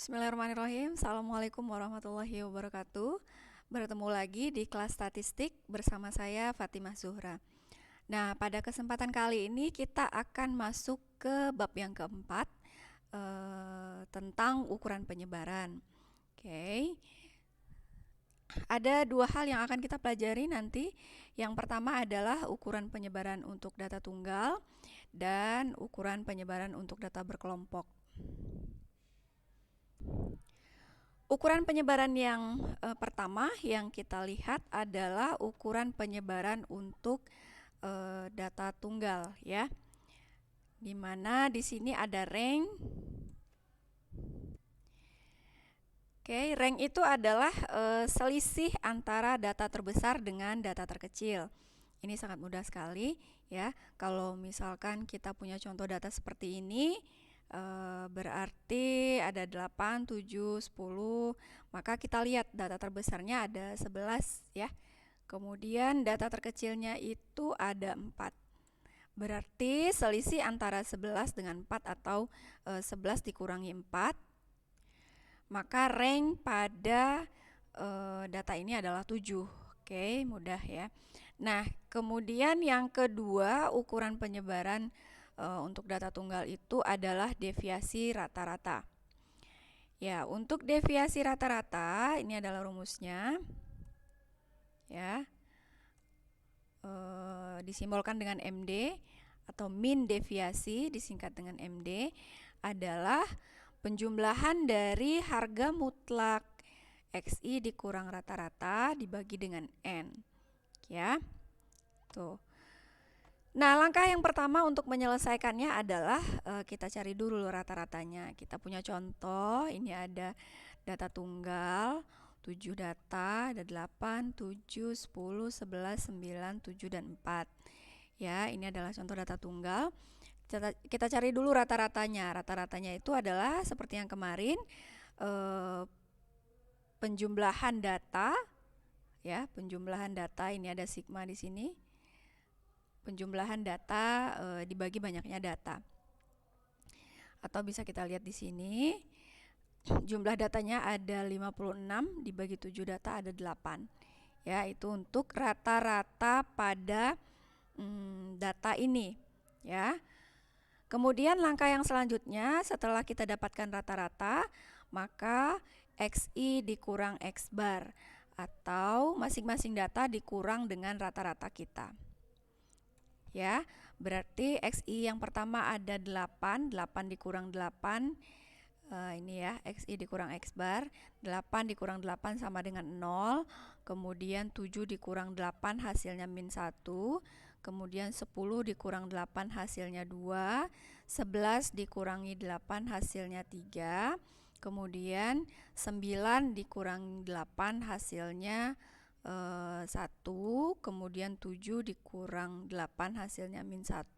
Bismillahirrahmanirrahim. Assalamualaikum warahmatullahi wabarakatuh. Bertemu lagi di kelas statistik bersama saya Fatimah Zuhra. Nah, pada kesempatan kali ini kita akan masuk ke bab yang keempat tentang ukuran penyebaran. Oke. Ada dua hal yang akan kita pelajari nanti. Yang pertama adalah ukuran penyebaran untuk data tunggal dan ukuran penyebaran untuk data berkelompok. Ukuran penyebaran yang pertama yang kita lihat adalah ukuran penyebaran untuk data tunggal, ya. Dimana di sini ada rank. Oke, rank itu adalah selisih antara data terbesar dengan data terkecil. Ini sangat mudah sekali, ya. Kalau misalkan kita punya contoh data seperti ini, berarti ada 8, 7, 10, maka kita lihat data terbesarnya ada 11, ya. Kemudian data terkecilnya itu ada 4. Berarti selisih antara 11 dengan 4 atau 11 dikurangi 4, maka rank pada data ini adalah 7. Oke, mudah ya. Nah, kemudian yang kedua, ukuran penyebaran untuk data tunggal itu adalah deviasi rata-rata. Ya, untuk deviasi rata-rata ini adalah rumusnya. Ya. Disimbolkan dengan MD atau mean deviasi disingkat dengan MD adalah penjumlahan dari harga mutlak XI dikurang rata-rata dibagi dengan N. Ya. Tuh. Nah, langkah yang pertama untuk menyelesaikannya adalah kita cari dulu rata-ratanya. Kita punya contoh, ini ada data tunggal, 7 data, ada 8, 7, 10, 11, 9, 7, dan 4. Ya, ini adalah contoh data tunggal. Kita cari dulu rata-ratanya. Rata-ratanya itu adalah seperti yang kemarin, penjumlahan data, ya, penjumlahan data, ini ada sigma di sini. Penjumlahan data dibagi banyaknya data. Atau bisa kita lihat di sini, jumlah datanya ada 56 dibagi 7 data ada 8. Ya, itu untuk rata-rata pada data ini, ya. Kemudian langkah yang selanjutnya setelah kita dapatkan rata-rata, maka XI dikurang X bar atau masing-masing data dikurang dengan rata-rata kita. Ya, berarti XI yang pertama ada 8, 8 dikurang 8, ini ya, XI dikurang X bar, 8 dikurang 8 sama dengan 0, kemudian 7 dikurang 8 hasilnya min 1, kemudian 10 dikurang 8 hasilnya 2, 11 dikurangi 8 hasilnya 3, kemudian 9 dikurang 8 hasilnya 1, kemudian 7 dikurang 8 hasilnya min 1,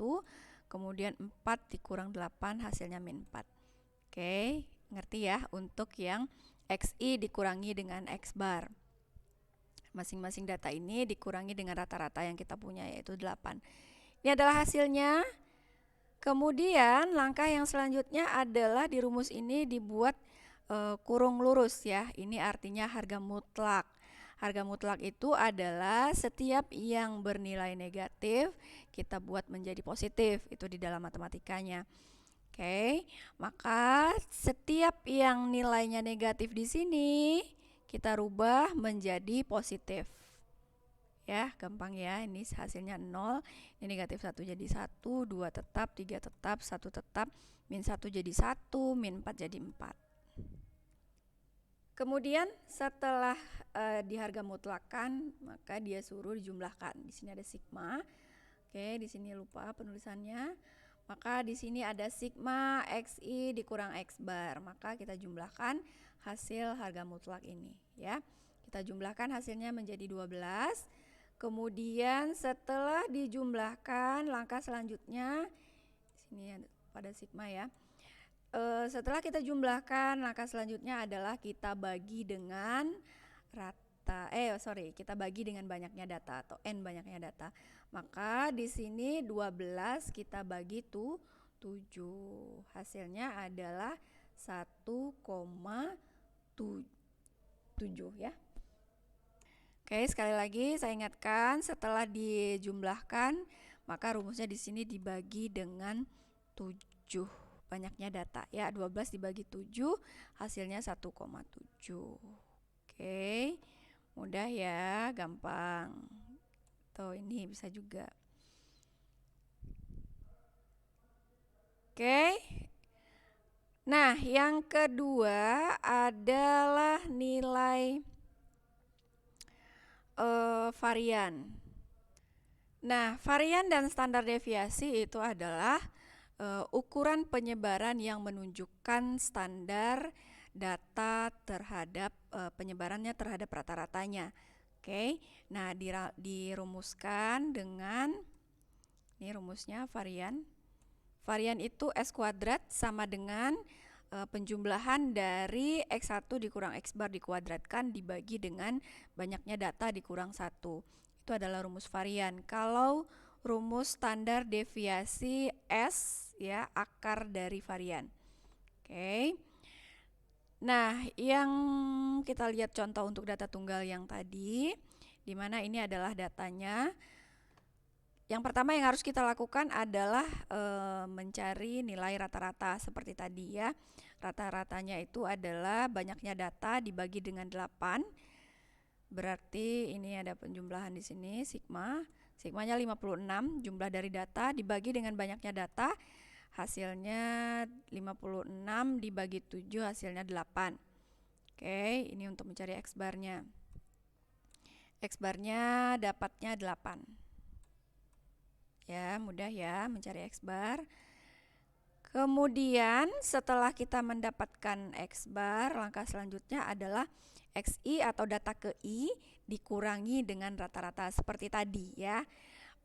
kemudian 4 dikurang 8 hasilnya min 4. Oke, ngerti ya untuk yang XI dikurangi dengan X bar. Masing-masing data ini dikurangi dengan rata-rata yang kita punya yaitu 8. Ini adalah hasilnya. Kemudian langkah yang selanjutnya adalah di rumus ini dibuat kurung lurus ya. Ini artinya harga mutlak. Harga mutlak itu adalah setiap yang bernilai negatif kita buat menjadi positif, itu di dalam matematikanya. Oke, maka setiap yang nilainya negatif di sini kita rubah menjadi positif. Ya, gampang ya. Ini hasilnya 0, ini negatif 1 jadi 1, 2 tetap, 3 tetap, 1 tetap, min 1 jadi 1, min 4 jadi 4. Kemudian setelah di harga mutlakan, maka dia suruh dijumlahkan. Di sini ada sigma. Oke, di sini lupa penulisannya. Maka di sini ada sigma XI dikurang X bar. Maka kita jumlahkan hasil harga mutlak ini, ya. Kita jumlahkan hasilnya menjadi 12. Kemudian setelah dijumlahkan, langkah selanjutnya di sini pada sigma ya. Setelah kita jumlahkan, langkah selanjutnya adalah kita bagi dengan kita bagi dengan banyaknya data atau N banyaknya data. Maka di sini 12 kita bagi 7. Hasilnya adalah 1,7 ya. Oke, sekali lagi saya ingatkan, setelah dijumlahkan maka rumusnya di sini dibagi dengan 7. Banyaknya data ya, 12 dibagi 7 hasilnya 1,7. Oke, mudah ya, gampang. Tuh, ini bisa juga. Oke. Nah, yang kedua adalah nilai varian. Nah, varian dan standar deviasi itu adalah ukuran penyebaran yang menunjukkan standar data terhadap penyebarannya terhadap rata-ratanya. Oke, nah dirumuskan dengan ini rumusnya varian. Varian itu S kuadrat sama dengan penjumlahan dari X1 dikurang X bar dikuadratkan dibagi dengan banyaknya data dikurang 1. Itu adalah rumus varian. Kalau rumus standar deviasi S ya, akar dari varian. Oke. Nah, yang kita lihat contoh untuk data tunggal yang tadi, di mana ini adalah datanya. Yang pertama yang harus kita lakukan adalah mencari nilai rata-rata seperti tadi ya. Rata-ratanya itu adalah banyaknya data dibagi dengan 8. Berarti ini ada penjumlahan di sini sigma. Sigmanya 56, jumlah dari data dibagi dengan banyaknya data. Hasilnya 56 dibagi 7 hasilnya 8. Oke, ini untuk mencari X barnya. X barnya dapatnya 8. Ya, mudah ya mencari X bar. Kemudian setelah kita mendapatkan X bar, langkah selanjutnya adalah XI atau data ke I dikurangi dengan rata-rata seperti tadi ya.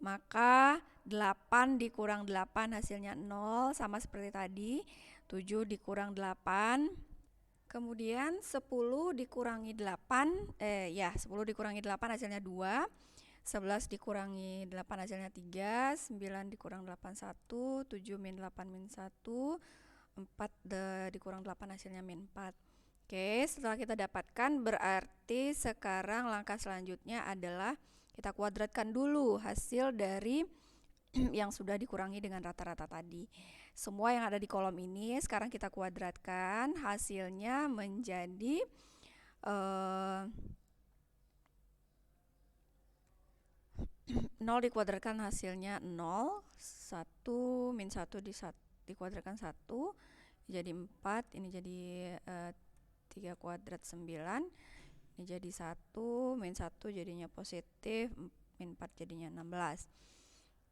Maka 8 dikurang 8 hasilnya 0 sama seperti tadi. 7 dikurang 8. Kemudian 10 dikurangi 8, 10 dikurangi 8 hasilnya 2. 11 dikurangi 8 hasilnya 3, 9 dikurang 8 1, 7 min 8 min 1, 4 dikurang 8 hasilnya min 4. Oke, setelah kita dapatkan berarti sekarang langkah selanjutnya adalah kita kuadratkan dulu hasil dari yang sudah dikurangi dengan rata-rata tadi. Semua yang ada di kolom ini sekarang kita kuadratkan, hasilnya menjadi 0 dikuadratkan hasilnya 0, 1 min 1 dikuadratkan 1 jadi 4, ini jadi 3 kuadrat 9, ini jadi 1, min 1 jadinya positif, min 4 jadinya 16.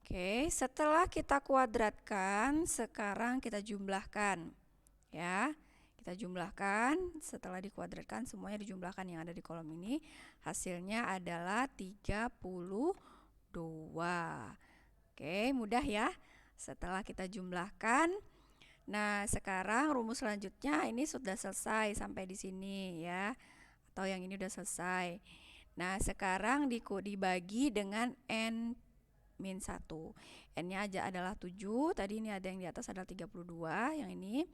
Oke, setelah kita kuadratkan, sekarang kita jumlahkan ya. Kita jumlahkan, setelah dikuadratkan semuanya dijumlahkan yang ada di kolom ini, hasilnya adalah 32. Oke, mudah ya. Setelah kita jumlahkan, nah sekarang rumus selanjutnya ini sudah selesai sampai di sini ya, atau yang ini udah selesai. Nah sekarang dibagi dengan n min 1. N-nya aja adalah 7, tadi ini ada yang di atas adalah 32, yang ini.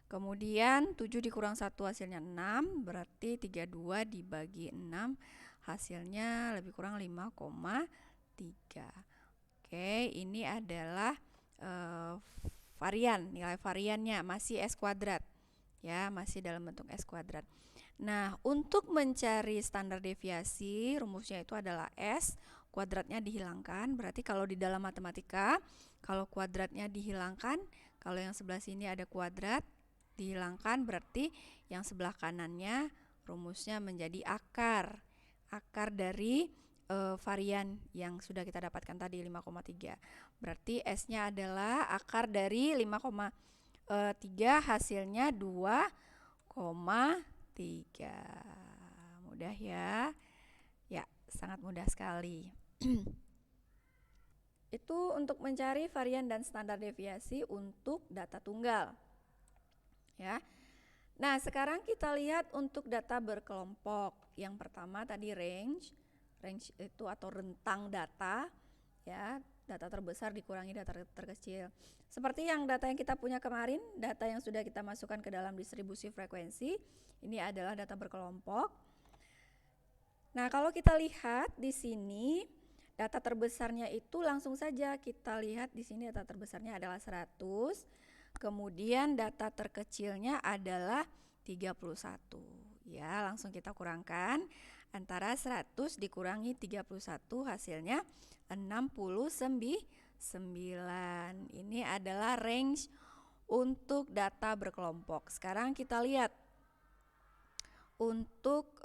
Kemudian 7 dikurang 1 hasilnya 6, berarti 32 dibagi 6 hasilnya lebih kurang 5,3. Oke, ini adalah varian, nilai variannya masih S kuadrat ya, masih dalam bentuk S kuadrat. Nah, untuk mencari standar deviasi rumusnya itu adalah S, kuadratnya dihilangkan. Berarti kalau di dalam matematika, kalau kuadratnya dihilangkan, kalau yang sebelah sini ada kuadrat dihilangkan, berarti yang sebelah kanannya rumusnya menjadi akar dari varian yang sudah kita dapatkan tadi 5,3. Berarti S-nya adalah akar dari 5,3 hasilnya 2,3. Mudah ya? Ya, sangat mudah sekali. Itu untuk mencari varian dan standar deviasi untuk data tunggal. Ya. Nah, sekarang kita lihat untuk data berkelompok. Yang pertama tadi range itu atau rentang data ya. data terbesar dikurangi data terkecil. Seperti data yang kita punya kemarin, data yang sudah kita masukkan ke dalam distribusi frekuensi, ini adalah data berkelompok. Nah, kalau kita lihat di sini, data terbesarnya itu langsung saja kita lihat di sini data terbesarnya adalah 100, kemudian data terkecilnya adalah 31. Ya, langsung kita kurangkan antara 100 dikurangi 31 hasilnya 69. Ini adalah range untuk data berkelompok. Sekarang kita lihat untuk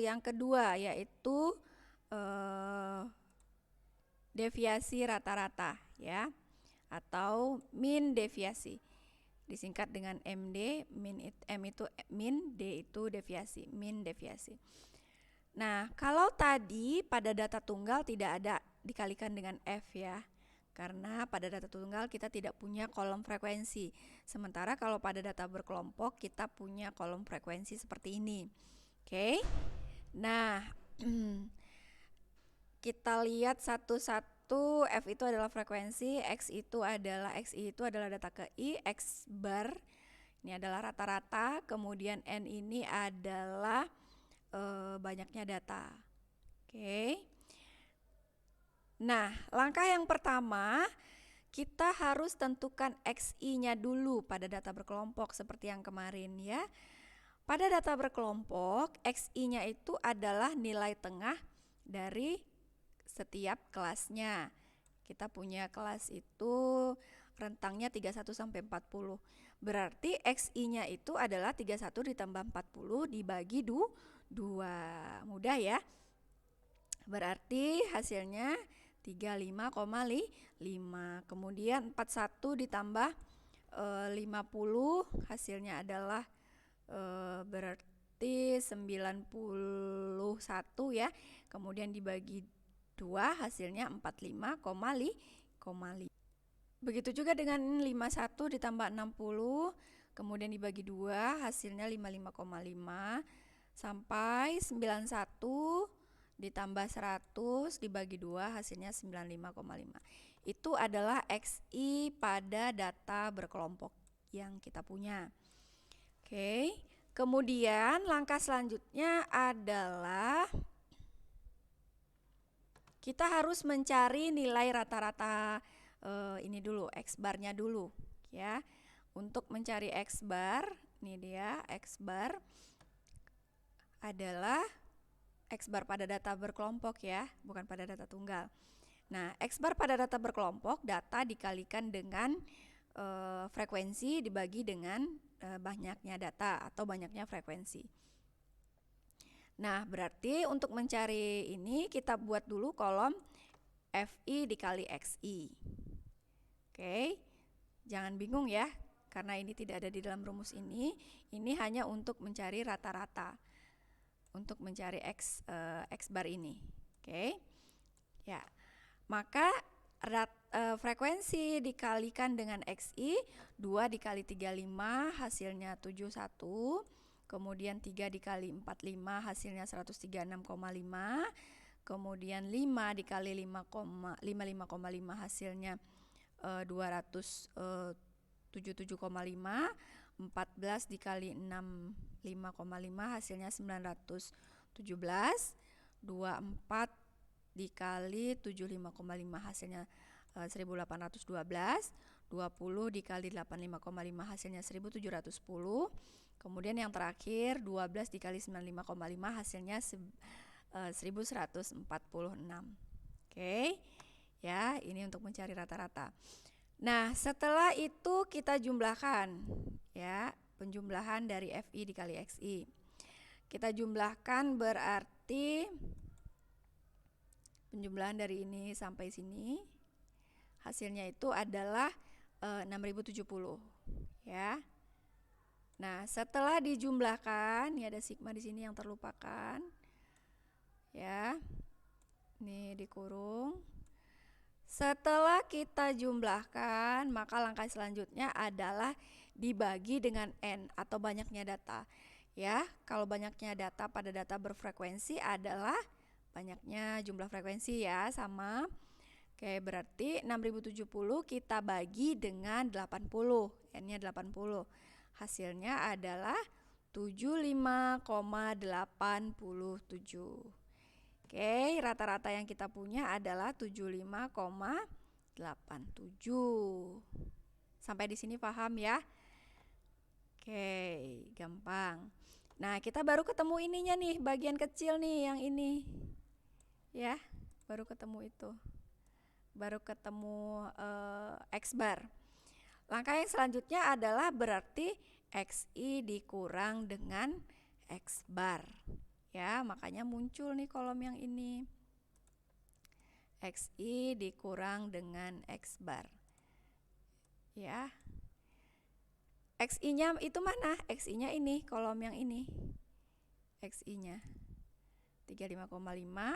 yang kedua, yaitu deviasi rata-rata, ya, atau mean deviasi, disingkat dengan MD. M itu mean, D itu deviasi, mean deviasi. Nah, kalau tadi pada data tunggal tidak ada dikalikan dengan F, ya, karena pada data tunggal kita tidak punya kolom frekuensi. Sementara kalau pada data berkelompok kita punya kolom frekuensi seperti ini. Oke. Nah, kita lihat satu-satu. F itu adalah frekuensi, XI itu adalah data ke I, X bar ini adalah rata-rata, kemudian N ini adalah banyaknya data. Oke. Nah, langkah yang pertama kita harus tentukan XI-nya dulu pada data berkelompok seperti yang kemarin, ya. Pada data berkelompok, XI-nya itu adalah nilai tengah dari setiap kelasnya. Kita punya kelas itu rentangnya 31 sampai 40. Berarti XI-nya itu adalah 31 ditambah 40 dibagi 2. Mudah, ya. Berarti hasilnya 35,5. Kemudian 41 ditambah 50 hasilnya adalah berarti 91, ya. Kemudian dibagi 2 hasilnya 45,5. Begitu juga dengan 51 ditambah 60 kemudian dibagi 2 hasilnya 55,5 sampai 91 ditambah 100 dibagi 2 hasilnya 95,5. Itu adalah XI pada data berkelompok yang kita punya. Oke. Kemudian langkah selanjutnya adalah kita harus mencari nilai rata-rata ini dulu, X bar-nya dulu, ya. Untuk mencari X bar, ini dia X bar adalah X bar pada data berkelompok, ya, bukan pada data tunggal. Nah, X bar pada data berkelompok, data dikalikan dengan frekuensi dibagi dengan banyaknya data atau banyaknya frekuensi. Nah, berarti untuk mencari ini kita buat dulu kolom FI dikali XI. Oke, jangan bingung, ya, karena ini tidak ada di dalam rumus ini. Ini hanya untuk mencari rata-rata, untuk mencari X bar ini. Oke, ya. Maka frekuensi dikalikan dengan XI, 2 dikali 35 hasilnya 71. Kemudian 3 dikali 45 hasilnya 136,5. Kemudian 5 dikali 55,5 hasilnya 277,5. 14 dikali 6 5,5 hasilnya 917. 24 dikali 75,5 hasilnya 1812. 20 dikali 85,5 hasilnya 1710. Kemudian yang terakhir 12 dikali 95,5 hasilnya 1146. Oke. Ya, ini untuk mencari rata-rata. Nah, setelah itu kita jumlahkan, ya, penjumlahan dari FI dikali XI. Kita jumlahkan berarti penjumlahan dari ini sampai sini hasilnya itu adalah 6070, ya. Nah, setelah dijumlahkan, ini ada sigma di sini yang terlupakan, ya. Ini dikurung. Setelah kita jumlahkan, maka langkah selanjutnya adalah dibagi dengan N atau banyaknya data. Ya, kalau banyaknya data pada data berfrekuensi adalah banyaknya jumlah frekuensi, ya, sama. Oke, berarti 6070 kita bagi dengan 80. N-nya 80. Hasilnya adalah 75,87. Oke, rata-rata yang kita punya adalah 75,87. Sampai di sini paham ya? Oke, gampang. Nah, kita baru ketemu ininya nih, bagian kecil nih yang ini. Ya, baru ketemu itu. Baru ketemu X bar. Langkah yang selanjutnya adalah berarti XI dikurang dengan X bar. Ya, makanya muncul nih kolom yang ini. XI dikurang dengan X bar. Ya. XI-nya itu mana? XI-nya ini, kolom yang ini. XI-nya 35,5.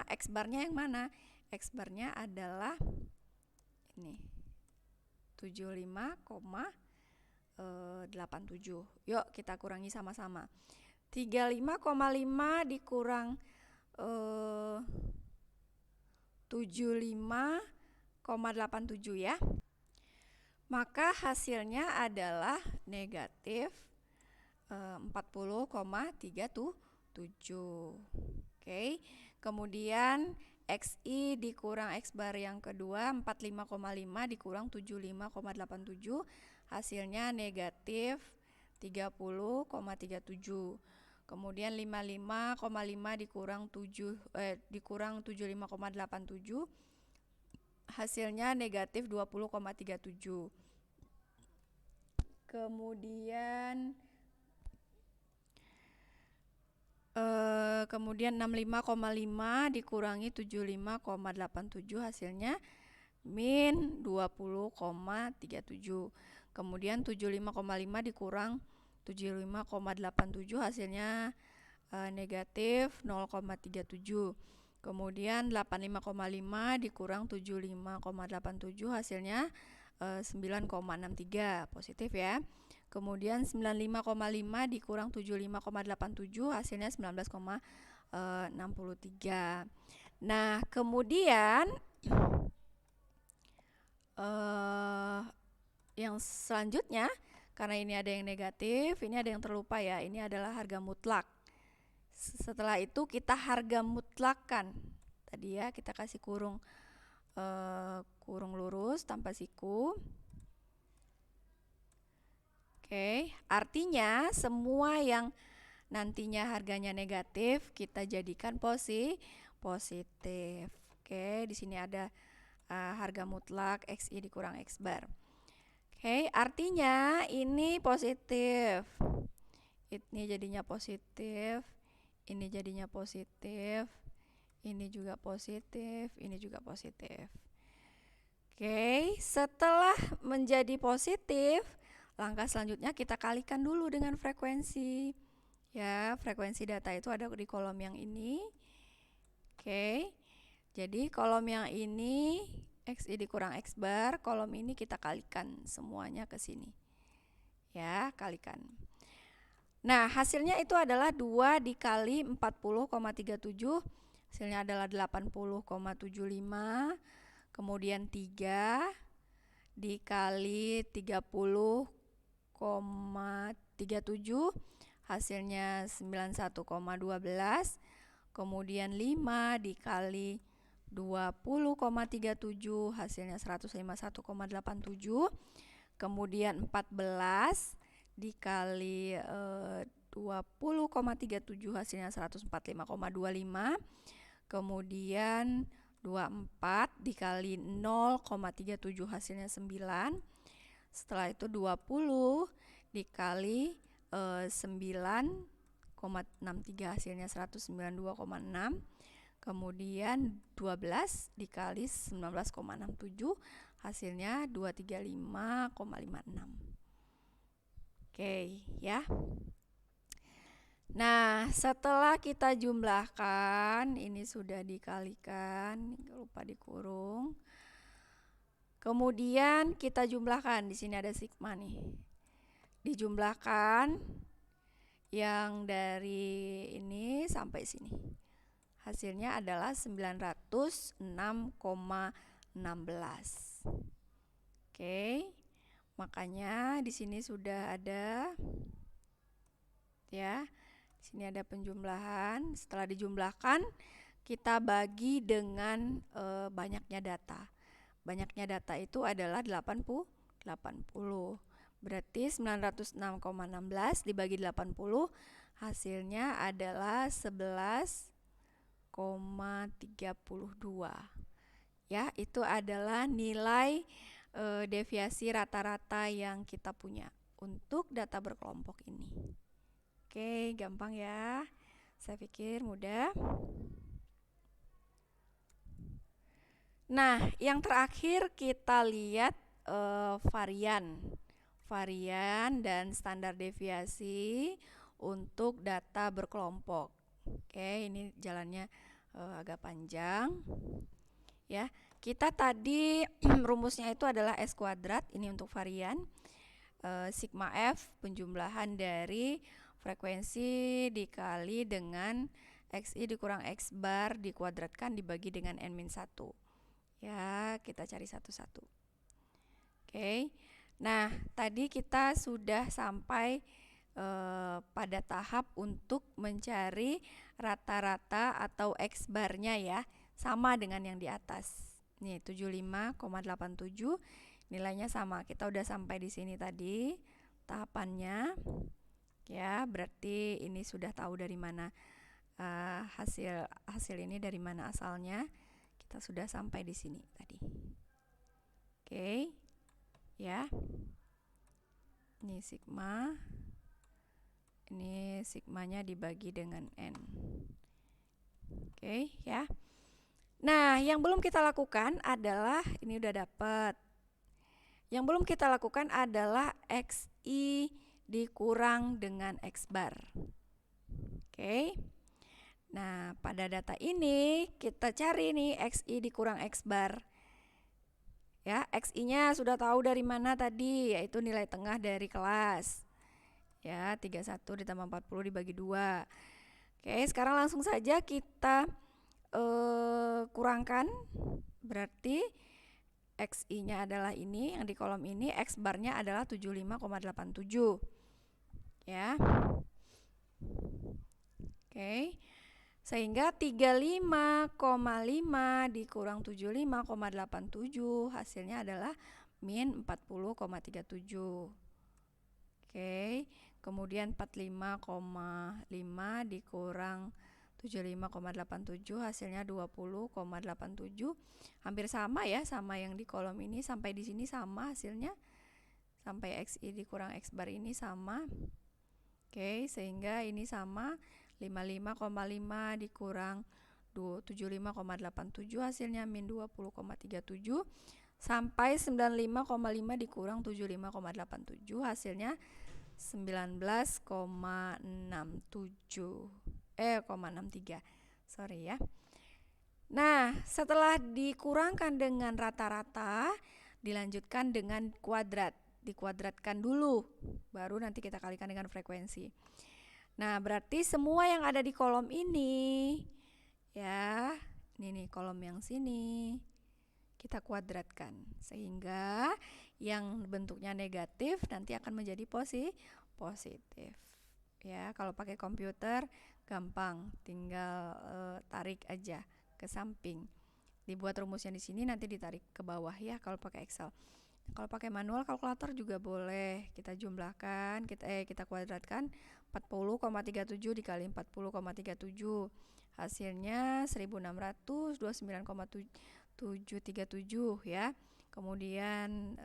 X bar-nya yang mana? X bar-nya adalah ini 75,87. Yuk kita kurangi sama-sama. 35,5 dikurang 75,87 ya. Maka hasilnya adalah negatif 40,37. Oke. Kemudian XI dikurang X bar yang kedua 45,5 dikurang 75,87, hasilnya negatif 30,37. Kemudian 55,5 dikurang 75,87, hasilnya negatif 20,37. Kemudian 65,5 dikurangi 75,87, hasilnya min 20,37. Kemudian 75,5 dikurang 75,87, hasilnya negatif 0,37. Kemudian 85,5 dikurang 75,87, hasilnya 9,63, positif ya. Kemudian 95,5 dikurang 75,87, hasilnya 19,63. Nah, kemudian yang selanjutnya, karena ini ada yang negatif, ini ada yang terlupa ya, ini adalah harga mutlak. Setelah itu kita harga mutlakkan. Tadi ya kita kasih kurung lurus tanpa siku. Oke, artinya semua yang nantinya harganya negatif kita jadikan positif. Oke, di sini ada harga mutlak XI dikurang X bar. Oke, artinya ini positif. Ini jadinya positif. Ini jadinya positif. Ini juga positif. Ini juga positif. Oke, setelah menjadi positif, langkah selanjutnya kita kalikan dulu dengan frekuensi. Ya, frekuensi data itu ada di kolom yang ini. Oke. Jadi kolom yang ini XI dikurang X bar, kolom ini kita kalikan semuanya ke sini. Ya, kalikan. Nah, hasilnya itu adalah 2 dikali 40,37, hasilnya adalah 80,75. Kemudian 3 dikali 30,37, hasilnya 91,12. Kemudian 5 dikali 20,37, hasilnya 151,87. Kemudian 14 dikali 20,37, hasilnya 145,25. Kemudian 24 dikali 0,37, hasilnya 9. Setelah itu 20 dikali 9,63, hasilnya 192,6. Kemudian 12 dikali 19,67, hasilnya 235,56. Oke, ya. Nah, setelah kita jumlahkan, ini sudah dikalikan, lupa dikurung. Kemudian kita jumlahkan, di sini ada sigma nih. Dijumlahkan yang dari ini sampai sini. Hasilnya adalah 906,5 16. Oke. Makanya di sini sudah ada ya. Di sini ada penjumlahan. Setelah dijumlahkan, kita bagi dengan banyaknya data. Banyaknya data itu adalah 80. Berarti 906,16 dibagi 80 hasilnya adalah 11,32. Ya, itu adalah nilai deviasi rata-rata yang kita punya untuk data berkelompok ini. Oke, gampang ya. Saya pikir mudah. Nah, yang terakhir kita lihat varian dan standar deviasi untuk data berkelompok. Oke, ini jalannya agak panjang. Ya, kita tadi rumusnya itu adalah S kuadrat, ini untuk varian. Sigma F penjumlahan dari frekuensi dikali dengan XI dikurang X bar dikuadratkan dibagi dengan N-1. Ya, kita cari satu-satu. Oke. Nah, tadi kita sudah sampai pada tahap untuk mencari rata-rata atau X barnya ya, sama dengan yang di atas. Nih 75,87 nilainya sama. Kita udah sampai di sini tadi tahapannya. Ya, berarti ini sudah tahu dari mana hasil ini dari mana asalnya. Kita sudah sampai di sini tadi. Oke. Ya. Ini sigma. Ini sigmanya dibagi dengan N. Oke, ya. Nah, yang belum kita lakukan adalah, ini udah dapat. Yang belum kita lakukan adalah XI dikurang dengan X bar. Oke. Nah, pada data ini kita cari nih XI dikurang X bar. Ya, XI-nya sudah tahu dari mana tadi, yaitu nilai tengah dari kelas. Ya, 31 ditambah 40 dibagi 2. Oke, sekarang langsung saja kita kurangkan. Berarti XI-nya adalah ini, yang di kolom ini, X barnya adalah 75,87. Ya. Oke. Sehingga 35,5 dikurang 75,87 hasilnya adalah min 40,37. Oke. Kemudian 45,5 dikurang 75,87 hasilnya 20,87. Hampir sama ya, sama yang di kolom ini, sampai di sini sama hasilnya. Sampai XI dikurang X bar ini sama. Oke, sehingga ini sama 55,5 dikurang 75,87 hasilnya min 20,37 sampai 95,5 dikurang 75,87 hasilnya 19,63. Sorry ya. Nah, setelah dikurangkan dengan rata-rata, dilanjutkan dengan kuadrat. Dikuadratkan dulu, baru nanti kita kalikan dengan frekuensi. Nah, berarti semua yang ada di kolom ini, ya, ini nih kolom yang sini, kita kuadratkan. Sehingga yang bentuknya negatif nanti akan menjadi positif. Ya, kalau pakai komputer gampang, tinggal tarik aja ke samping. Dibuat rumusnya di sini, nanti ditarik ke bawah ya kalau pakai Excel. Kalau pakai manual kalkulator juga boleh. Kita jumlahkan, kita kuadratkan 40,37 dikali 40,37. Hasilnya 1629,737 ya. Kemudian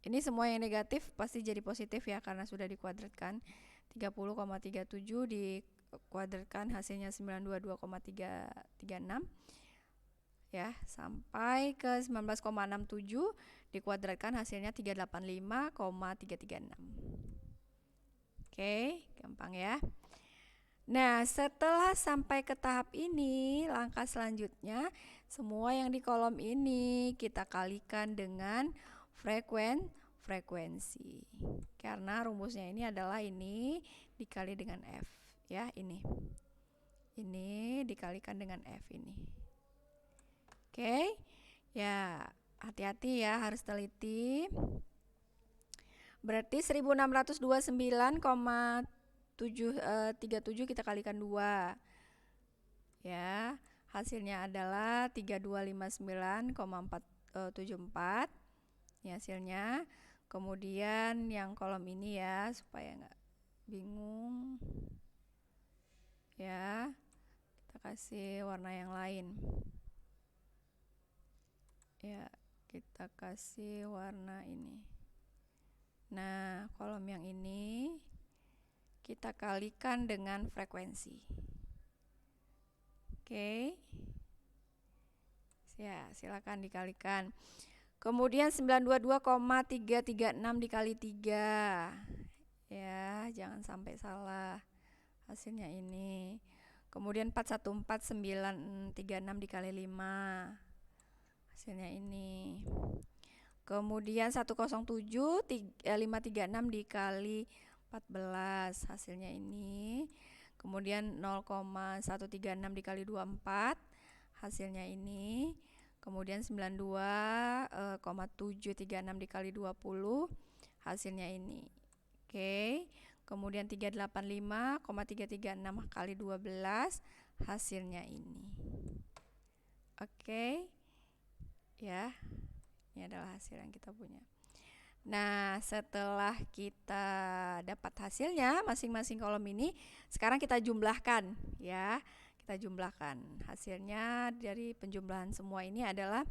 ini semua yang negatif pasti jadi positif ya karena sudah dikuadratkan. 30,37 dikuadratkan hasilnya 922,336 ya, sampai ke 19,67 dikuadratkan hasilnya 385,336. Oke, gampang ya. Nah, setelah sampai ke tahap ini, langkah selanjutnya semua yang di kolom ini kita kalikan dengan frekuensi. Karena rumusnya ini adalah ini dikali dengan F ya, ini. Ini dikalikan dengan F ini. Oke. Ya, hati-hati ya, harus teliti. Berarti 1629,37 kita kalikan 2. Ya, hasilnya adalah 3259,474. Ini hasilnya. Kemudian yang kolom ini ya, supaya nggak bingung. Ya, kita kasih warna yang lain. Ya, kita kasih warna ini. Nah, kolom yang ini kita kalikan dengan frekuensi. Oke. Ya, silakan dikalikan. Kemudian 922,336 dikali 3. Ya, jangan sampai salah. Hasilnya ini. Kemudian 414,936 dikali 5. Hasilnya ini. Kemudian 107,536 dikali 14. Hasilnya ini. Kemudian 0,136 dikali 24. Hasilnya ini. Kemudian 92,736 dikali 20. Hasilnya ini. Oke. Kemudian 385,336 kali 12. Hasilnya ini. Oke. Ya, ini adalah hasil yang kita punya. Nah, setelah kita dapat hasilnya masing-masing kolom ini, sekarang kita jumlahkan ya. Kita jumlahkan. Hasilnya dari penjumlahan semua ini adalah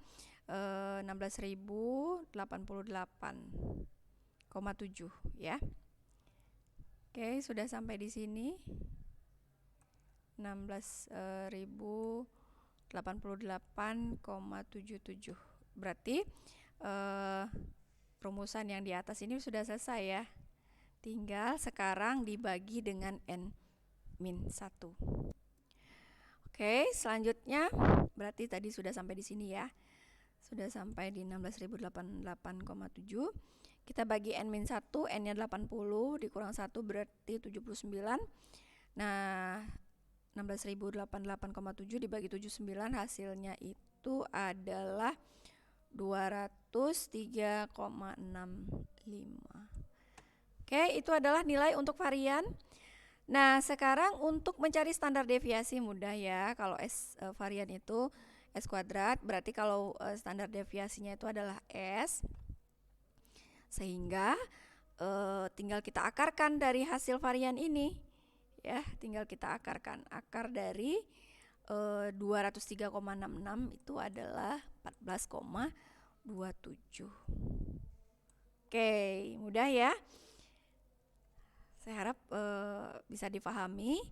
16.088,7 ya. Oke, sudah sampai di sini. 16.088,77. Berarti rumusan yang di atas ini sudah selesai ya. Tinggal sekarang dibagi dengan n-1. Oke, selanjutnya berarti tadi sudah sampai di sini ya. Sudah sampai di 16.088,7. Kita bagi n-1, n-nya 80 dikurang 1 berarti 79. Nah, 16.088,7 dibagi 79 hasilnya itu adalah 203,65. Oke, itu adalah nilai untuk varian. Nah, sekarang untuk mencari standar deviasi mudah ya. Kalau varian itu S kuadrat, berarti kalau standar deviasinya itu adalah S. Sehingga tinggal kita akarkan dari hasil varian ini. Ya, tinggal kita akarkan. Akar dari 203,66 itu adalah 14,27. Oke, mudah ya. Saya harap bisa dipahami.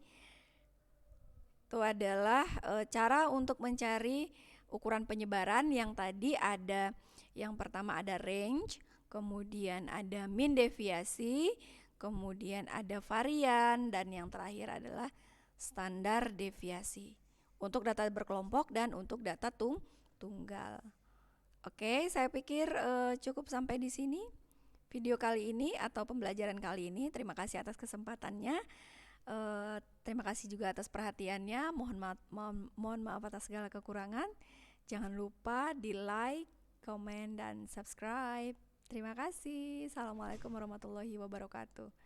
Itu adalah cara untuk mencari ukuran penyebaran yang tadi ada. Yang pertama ada range, kemudian ada mean deviasi, kemudian ada varian, dan yang terakhir adalah standar deviasi untuk data berkelompok dan untuk data tunggal. Oke, saya pikir cukup sampai di sini video kali ini atau pembelajaran kali ini. Terima kasih atas kesempatannya. Terima kasih juga atas perhatiannya. Mohon maaf atas segala kekurangan. Jangan lupa di like, komen, dan subscribe. Terima kasih. Assalamualaikum warahmatullahi wabarakatuh.